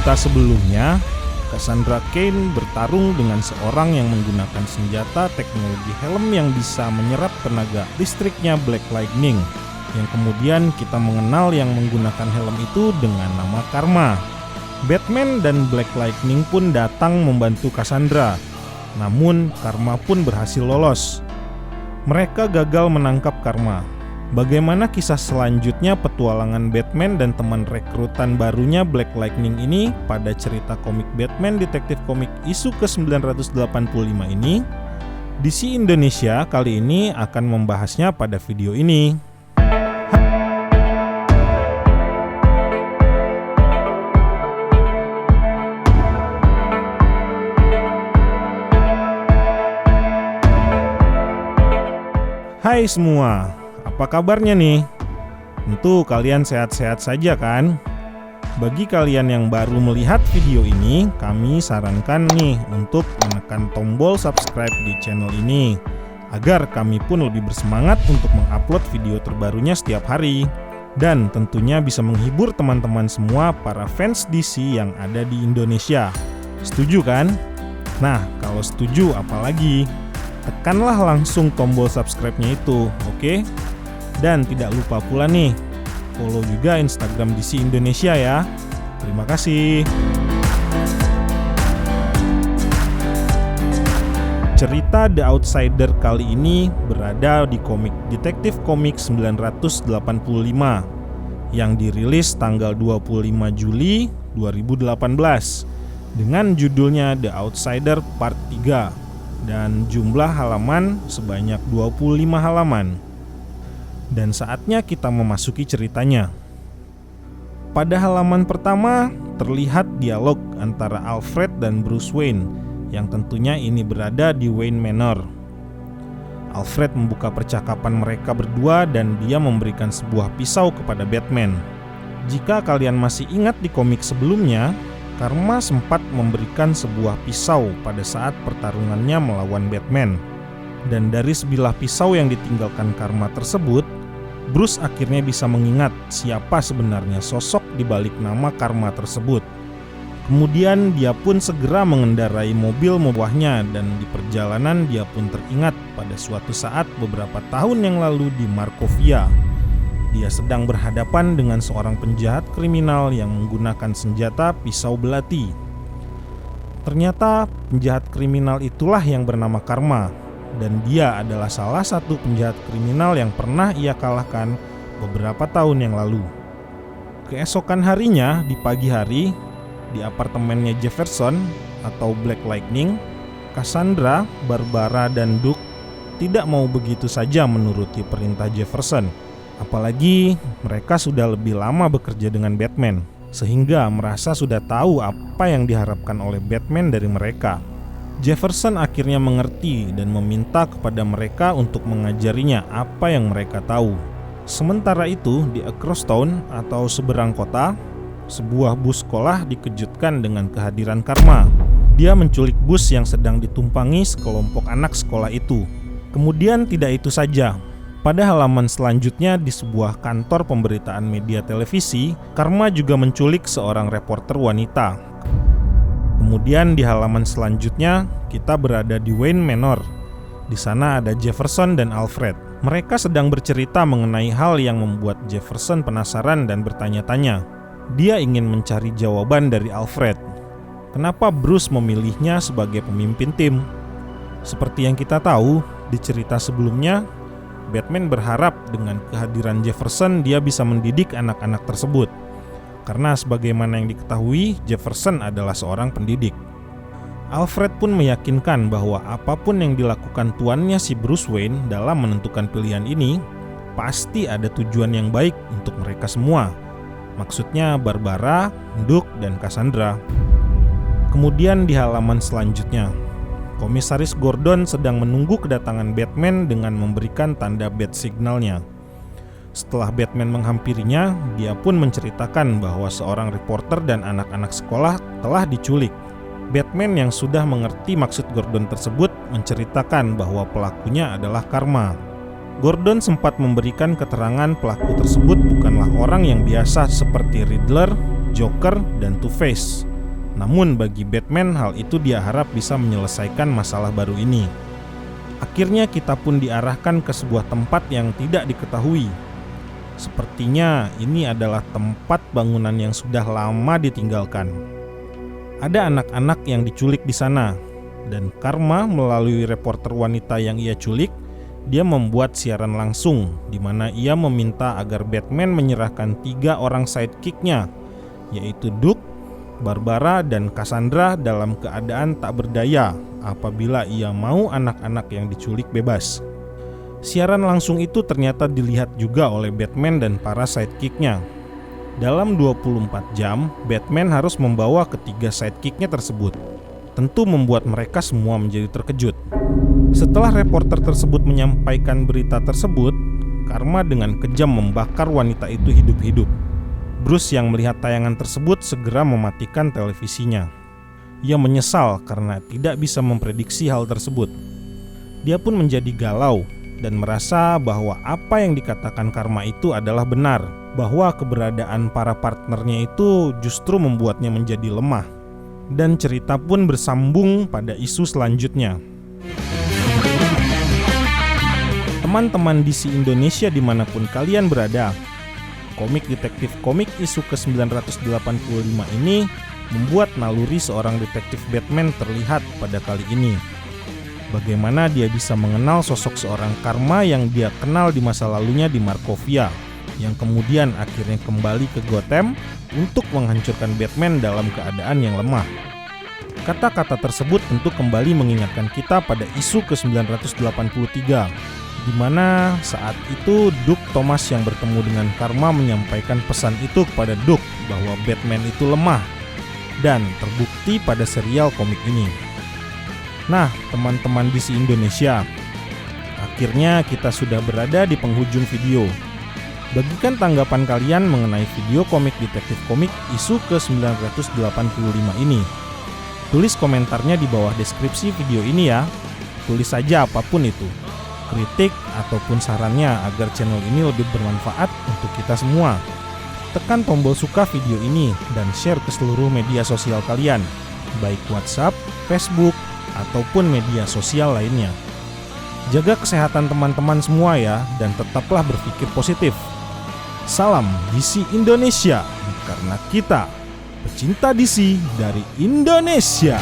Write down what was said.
cerita sebelumnya, Cassandra Cain bertarung dengan seorang yang menggunakan senjata teknologi helm yang bisa menyerap tenaga listriknya Black Lightning, yang kemudian kita mengenal yang menggunakan helm itu dengan nama Karma. Batman dan Black Lightning pun datang membantu Cassandra, namun Karma pun berhasil lolos. Mereka gagal menangkap Karma. Bagaimana kisah selanjutnya petualangan Batman dan teman rekrutan barunya Black Lightning ini pada cerita komik Batman Detektif Komik isu ke-985 ini? DC Indonesia kali ini akan membahasnya pada video ini. Hai semua, apa kabarnya nih? Tentu kalian sehat-sehat saja kan? Bagi kalian yang baru melihat video ini, kami sarankan nih untuk menekan tombol subscribe di channel ini agar kami pun lebih bersemangat untuk mengupload video terbarunya setiap hari. Dan tentunya bisa menghibur teman-teman semua para fans DC yang ada di Indonesia. Setuju kan? Nah, kalau setuju apalagi? Tekanlah langsung tombol subscribe-nya itu, oke? Dan tidak lupa pula nih, follow juga Instagram DC Indonesia ya. Terima kasih. Cerita The Outsider kali ini berada di komik Detektif Komik 985 yang dirilis tanggal 25 Juli 2018 dengan judulnya The Outsider Part 3 dan jumlah halaman sebanyak 25 halaman. Dan saatnya kita memasuki ceritanya. Pada halaman pertama terlihat dialog antara Alfred dan Bruce Wayne yang tentunya ini berada di Wayne Manor. Alfred membuka percakapan mereka berdua dan dia memberikan sebuah pisau kepada Batman. Jika kalian masih ingat di komik sebelumnya, Karma sempat memberikan sebuah pisau pada saat pertarungannya melawan Batman. Dan dari sebilah pisau yang ditinggalkan Karma tersebut, Bruce akhirnya bisa mengingat siapa sebenarnya sosok di balik nama Karma tersebut. Kemudian dia pun segera mengendarai mobil mewahnya dan di perjalanan dia pun teringat pada suatu saat beberapa tahun yang lalu di Markovia. Dia sedang berhadapan dengan seorang penjahat kriminal yang menggunakan senjata pisau belati. Ternyata penjahat kriminal itulah yang bernama Karma, dan dia adalah salah satu penjahat kriminal yang pernah ia kalahkan beberapa tahun yang lalu. Keesokan harinya di pagi hari, di apartemennya Jefferson atau Black Lightning, Cassandra, Barbara, dan Duke tidak mau begitu saja menuruti perintah Jefferson. Apalagi mereka sudah lebih lama bekerja dengan Batman, sehingga merasa sudah tahu apa yang diharapkan oleh Batman dari mereka. Jefferson akhirnya mengerti dan meminta kepada mereka untuk mengajarinya apa yang mereka tahu. Sementara itu di Across Town atau seberang kota, sebuah bus sekolah dikejutkan dengan kehadiran Karma. Dia menculik bus yang sedang ditumpangi sekelompok anak sekolah itu. Kemudian tidak itu saja. Pada halaman selanjutnya di sebuah kantor pemberitaan media televisi, Karma juga menculik seorang reporter wanita. Kemudian di halaman selanjutnya kita berada di Wayne Manor. Di sana ada Jefferson dan Alfred. Mereka sedang bercerita mengenai hal yang membuat Jefferson penasaran dan bertanya-tanya. Dia ingin mencari jawaban dari Alfred. Kenapa Bruce memilihnya sebagai pemimpin tim? Seperti yang kita tahu di cerita sebelumnya, Batman berharap dengan kehadiran Jefferson dia bisa mendidik anak-anak tersebut. Karena sebagaimana yang diketahui, Jefferson adalah seorang pendidik. Alfred pun meyakinkan bahwa apapun yang dilakukan tuannya si Bruce Wayne dalam menentukan pilihan ini, pasti ada tujuan yang baik untuk mereka semua. Maksudnya Barbara, Duke, dan Cassandra. Kemudian di halaman selanjutnya, Komisaris Gordon sedang menunggu kedatangan Batman dengan memberikan tanda bat signalnya. Setelah Batman menghampirinya, dia pun menceritakan bahwa seorang reporter dan anak-anak sekolah telah diculik. Batman yang sudah mengerti maksud Gordon tersebut menceritakan bahwa pelakunya adalah Karma. Gordon sempat memberikan keterangan pelaku tersebut bukanlah orang yang biasa seperti Riddler, Joker, dan Two-Face. Namun bagi Batman hal itu dia harap bisa menyelesaikan masalah baru ini. Akhirnya kita pun diarahkan ke sebuah tempat yang tidak diketahui. Sepertinya ini adalah tempat bangunan yang sudah lama ditinggalkan. Ada anak-anak yang diculik di sana, dan Karma melalui reporter wanita yang ia culik, dia membuat siaran langsung di mana ia meminta agar Batman menyerahkan 3 orang sidekick-nya, yaitu Duke, Barbara, dan Cassandra dalam keadaan tak berdaya apabila ia mau anak-anak yang diculik bebas. Siaran langsung itu ternyata dilihat juga oleh Batman dan para sidekick-nya. Dalam 24 jam, Batman harus membawa ketiga sidekick-nya tersebut. Tentu membuat mereka semua menjadi terkejut. Setelah reporter tersebut menyampaikan berita tersebut, Karma dengan kejam membakar wanita itu hidup-hidup. Bruce yang melihat tayangan tersebut segera mematikan televisinya. Ia menyesal karena tidak bisa memprediksi hal tersebut. Dia pun menjadi galau dan merasa bahwa apa yang dikatakan Karma itu adalah benar, bahwa keberadaan para partnernya itu justru membuatnya menjadi lemah. Dan cerita pun bersambung pada isu selanjutnya. Teman-teman DC Indonesia dimanapun kalian berada, komik detektif komik isu ke-985 ini membuat naluri seorang detektif Batman terlihat pada kali ini. Bagaimana dia bisa mengenal sosok seorang Karma yang dia kenal di masa lalunya di Markovia, yang kemudian akhirnya kembali ke Gotham untuk menghancurkan Batman dalam keadaan yang lemah. Kata-kata tersebut tentu kembali mengingatkan kita pada isu ke-983, di mana saat itu Duke Thomas yang bertemu dengan Karma menyampaikan pesan itu kepada Duke bahwa Batman itu lemah, dan terbukti pada serial komik ini. Nah, teman-teman DC Indonesia, akhirnya kita sudah berada di penghujung video. Bagikan tanggapan kalian mengenai video komik detektif komik isu ke-985 ini. Tulis komentarnya di bawah deskripsi video ini ya. Tulis saja apapun itu, kritik ataupun sarannya agar channel ini lebih bermanfaat untuk kita semua. Tekan tombol suka video ini dan share ke seluruh media sosial kalian, baik WhatsApp, Facebook, ataupun media sosial lainnya. Jaga kesehatan teman-teman semua ya, dan tetaplah berpikir positif. Salam DC Indonesia, karena kita pecinta DC dari Indonesia.